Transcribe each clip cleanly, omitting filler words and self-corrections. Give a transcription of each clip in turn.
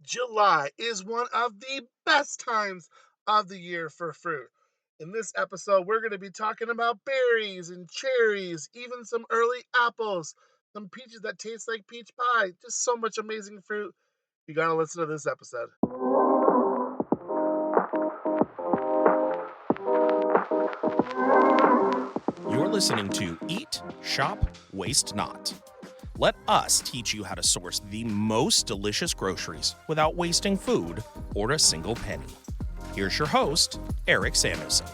July is one of the best times of the year for fruit. In this episode, we're going to be talking about berries and cherries, even some early apples, some peaches that taste like peach pie. Just so much amazing fruit. You got to listen to this episode. You're listening to Eat, Shop, Waste Not. Let us teach you how to source the most delicious groceries without wasting food or a single penny. Here's your host, Eric Samuelson.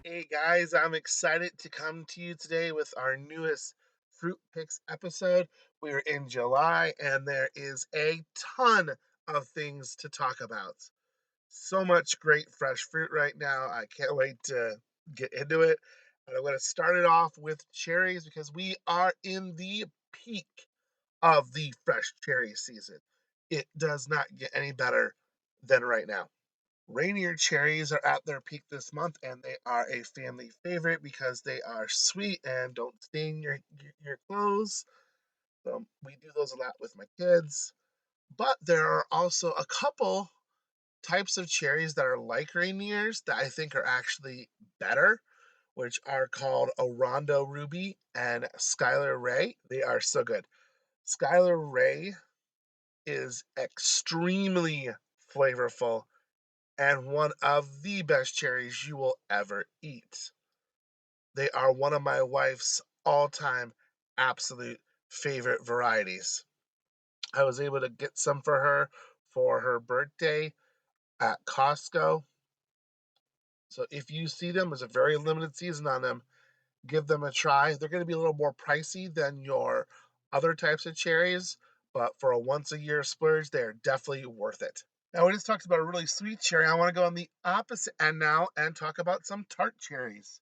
Hey guys, I'm excited to come to you today with our newest Fruit Picks episode. We're in July and there is a ton of things to talk about. So much great fresh fruit right now. I can't wait to get into it. And I'm going to start it off with cherries because we are in the peak of the fresh cherry season. It does not get any better than right now. Rainier cherries are at their peak this month, and they are a family favorite because they are sweet and don't stain your clothes. So we do those a lot with my kids. But there are also a couple types of cherries that are like Rainiers that I think are actually better, which are called Orondo Ruby and Skylar Ray. They are so good. Skylar Ray is extremely flavorful and one of the best cherries you will ever eat. They are one of my wife's all time absolute favorite varieties. I was able to get some for her birthday at Costco. So if you see them, there's a very limited season on them. Give them a try. They're going to be a little more pricey than your other types of cherries, but for a once a year splurge, they're definitely worth it. Now, we just talked about a really sweet cherry. I want to go on the opposite end now and talk about some tart cherries.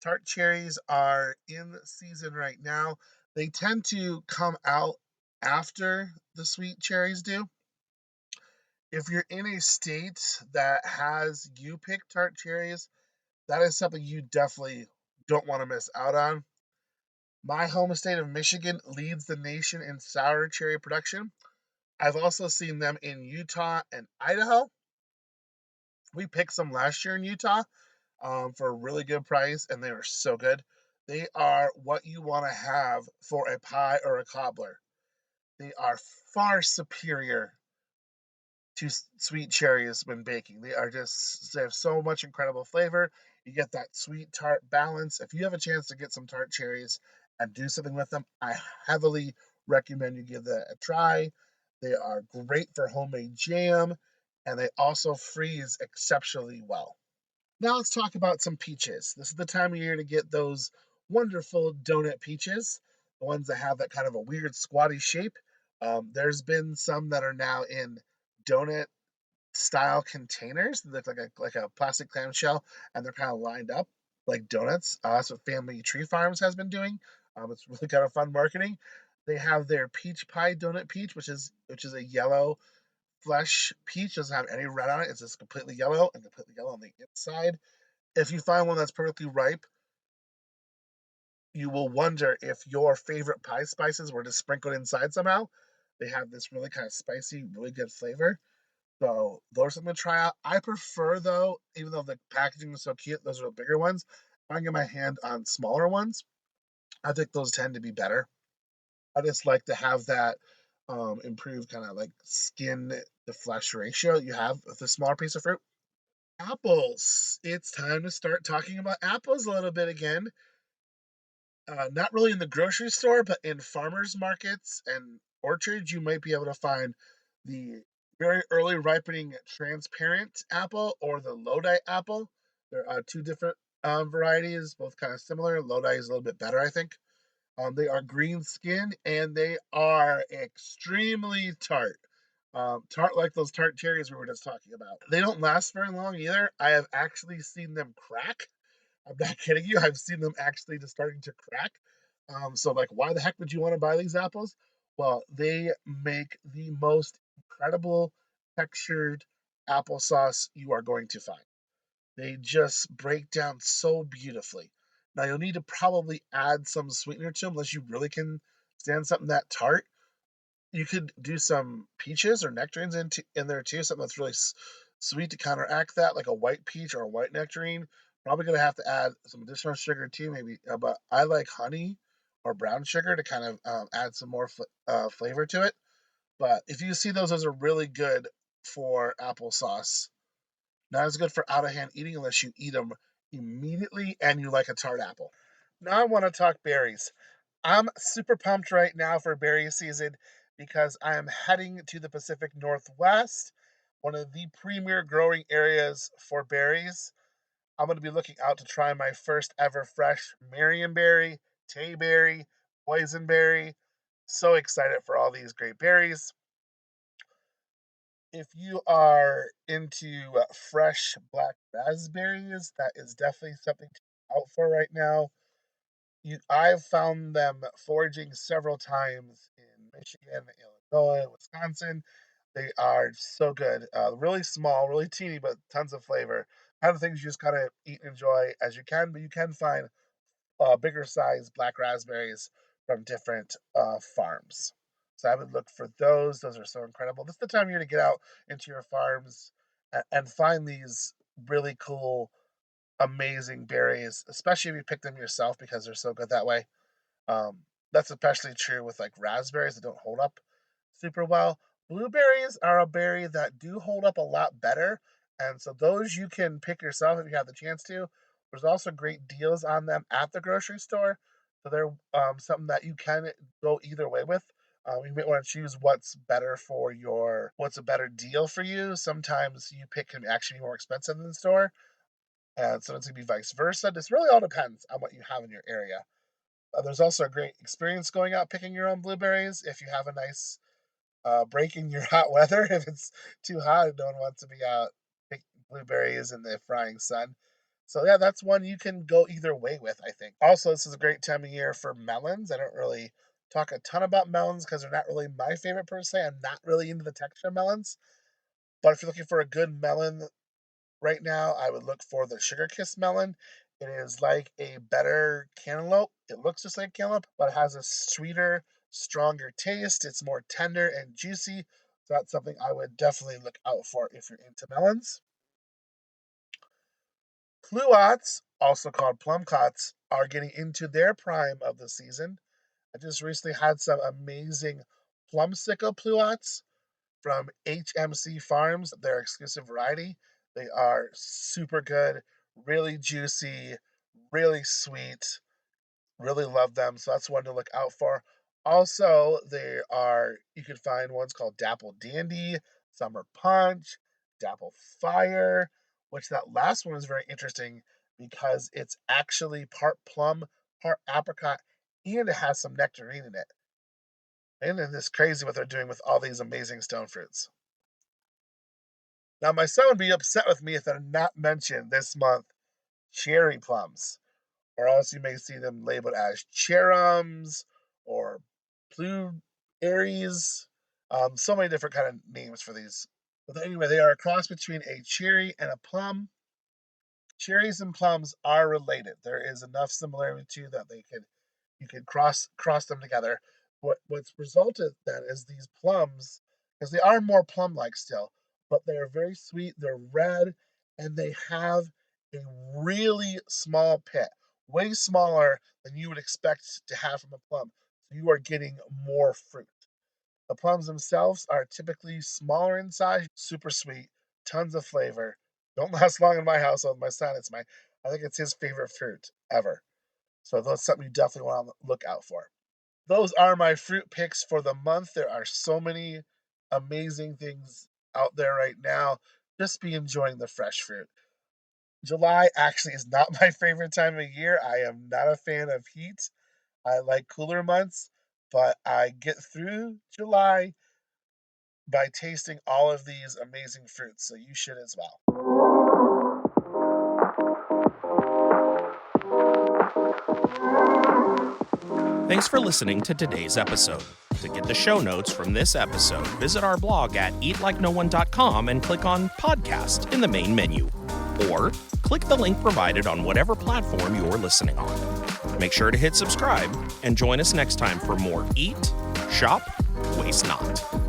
Tart cherries are in season right now. They tend to come out after the sweet cherries do. If you're in a state that has you pick tart cherries, that is something you definitely don't want to miss out on. My home state of Michigan leads the nation in sour cherry production. I've also seen them in Utah and Idaho. We picked some last year in Utah for a really good price, and they are so good. They are what you want to have for a pie or a cobbler. They are far superior to sweet cherries when baking. They have so much incredible flavor. You get that sweet tart balance. If you have a chance to get some tart cherries and do something with them, I heavily recommend you give that a try. They are great for homemade jam, and they also freeze exceptionally well. Now let's talk about some peaches. This is the time of year to get those wonderful donut peaches, the ones that have that kind of a weird squatty shape. There's been some that are now in donut style containers that look like a plastic clamshell, and they're kind of lined up like donuts. That's what Family Tree Farms has been doing. It's really kind of fun marketing. They have their peach pie donut peach, which is a yellow flesh peach. Doesn't have any red on it. It's just completely yellow and completely yellow on the inside. If you find one that's perfectly ripe, you will wonder if your favorite pie spices were just sprinkled inside somehow. They have this really kind of spicy, really good flavor. So those are something to try out. I prefer though, even though the packaging is so cute, those are the bigger ones. If I can get my hand on smaller ones, I think those tend to be better. I just like to have that improved kind of like skin to flesh ratio you have with a smaller piece of fruit. Apples. It's time to start talking about apples a little bit again. Not really in the grocery store, but in farmers markets and orchards, you might be able to find the very early ripening transparent apple or the Lodi apple. There are two different varieties, both kind of similar. Lodi is a little bit better, I think. They are green skin and they are extremely tart. Tart like those tart cherries we were just talking about. They don't last very long either. I have actually seen them crack. I'm not kidding you. I've seen them actually just starting to crack. So, like, why the heck would you want to buy these apples? Well, they make the most incredible textured applesauce you are going to find. They just break down so beautifully. Now you'll need to probably add some sweetener to them unless you really can stand something that tart. You could do some peaches or nectarines in there too, something that's really sweet to counteract that, like a white peach or a white nectarine. Probably gonna have to add some additional sugar too, maybe. But I like honey or brown sugar to kind of add some more flavor to it. But if you see those are really good for applesauce. Not as good for out of hand eating unless you eat them immediately and you like a tart apple. Now I want to talk berries. I'm super pumped right now for berry season because I am heading to the Pacific Northwest, one of the premier growing areas for berries. I'm going to be looking out to try my first ever fresh Marionberry, Tayberry, Boysenberry. So excited for all these great berries. If you are into fresh black raspberries, that is definitely something to look out for right now. I've found them foraging several times in Michigan, Illinois, Wisconsin. They are so good. Really small, really teeny, but tons of flavor. Kind of things you just gotta eat and enjoy as you can, but you can find bigger size black raspberries from different farms. So I would look for those. Those are so incredible. This is the time of year to get out into your farms and find these really cool, amazing berries, especially if you pick them yourself because they're so good that way. Um, that's especially true with like raspberries that don't hold up super well. Blueberries are a berry that do hold up a lot better, and so those you can pick yourself if you have the chance to. There's also great deals on them at the grocery store, so they're something that you can go either way with. You might want to choose what's a better deal for you. Sometimes you pick can actually be more expensive than the store, and so it's gonna be vice versa. This really all depends on what you have in your area. There's also a great experience going out picking your own blueberries if you have a nice break in your hot weather. If it's too hot, no one wants to be out picking blueberries in the frying sun. So yeah, that's one you can go either way with, I think. Also, this is a great time of year for melons. I don't really talk a ton about melons because they're not really my favorite per se. I'm not really into the texture of melons. But if you're looking for a good melon right now, I would look for the Sugar Kiss melon. It is like a better cantaloupe. It looks just like cantaloupe, but it has a sweeter, stronger taste. It's more tender and juicy. So that's something I would definitely look out for if you're into melons. Pluots, also called plumcots, are getting into their prime of the season. I just recently had some amazing plumsicle pluots from HMC Farms, their exclusive variety. They are super good, really juicy, really sweet. Really love them, so that's one to look out for. Also, you can find ones called Dapple Dandy, Summer Punch, Dapple Fire, which that last one is very interesting because it's actually part plum, part apricot, and it has some nectarine in it. And it's crazy what they're doing with all these amazing stone fruits. Now, my son would be upset with me if I did not mention this month cherry plums, or else you may see them labeled as cherums or blueberries. So many different kind of names for these. But anyway, they are a cross between a cherry and a plum. Cherries and plums are related. There is enough similarity to that you could cross them together. What's resulted then is these plums, because they are more plum-like still, but they are very sweet. They're red, and they have a really small pit, way smaller than you would expect to have from a plum. So you are getting more fruit. The plums themselves are typically smaller in size, super sweet, tons of flavor. Don't last long in my household. My son, I think it's his favorite fruit ever. So that's something you definitely want to look out for. Those are my fruit picks for the month. There are so many amazing things out there right now. Just be enjoying the fresh fruit. July actually is not my favorite time of year. I am not a fan of heat. I like cooler months, but I get through July by tasting all of these amazing fruits. So you should as well. Thanks for listening to today's episode. To get the show notes from this episode, visit our blog at eatlikenoone.com and click on Podcast in the main menu. Or click the link provided on whatever platform you're listening on. Make sure to hit subscribe and join us next time for more Eat, Shop, Waste Not.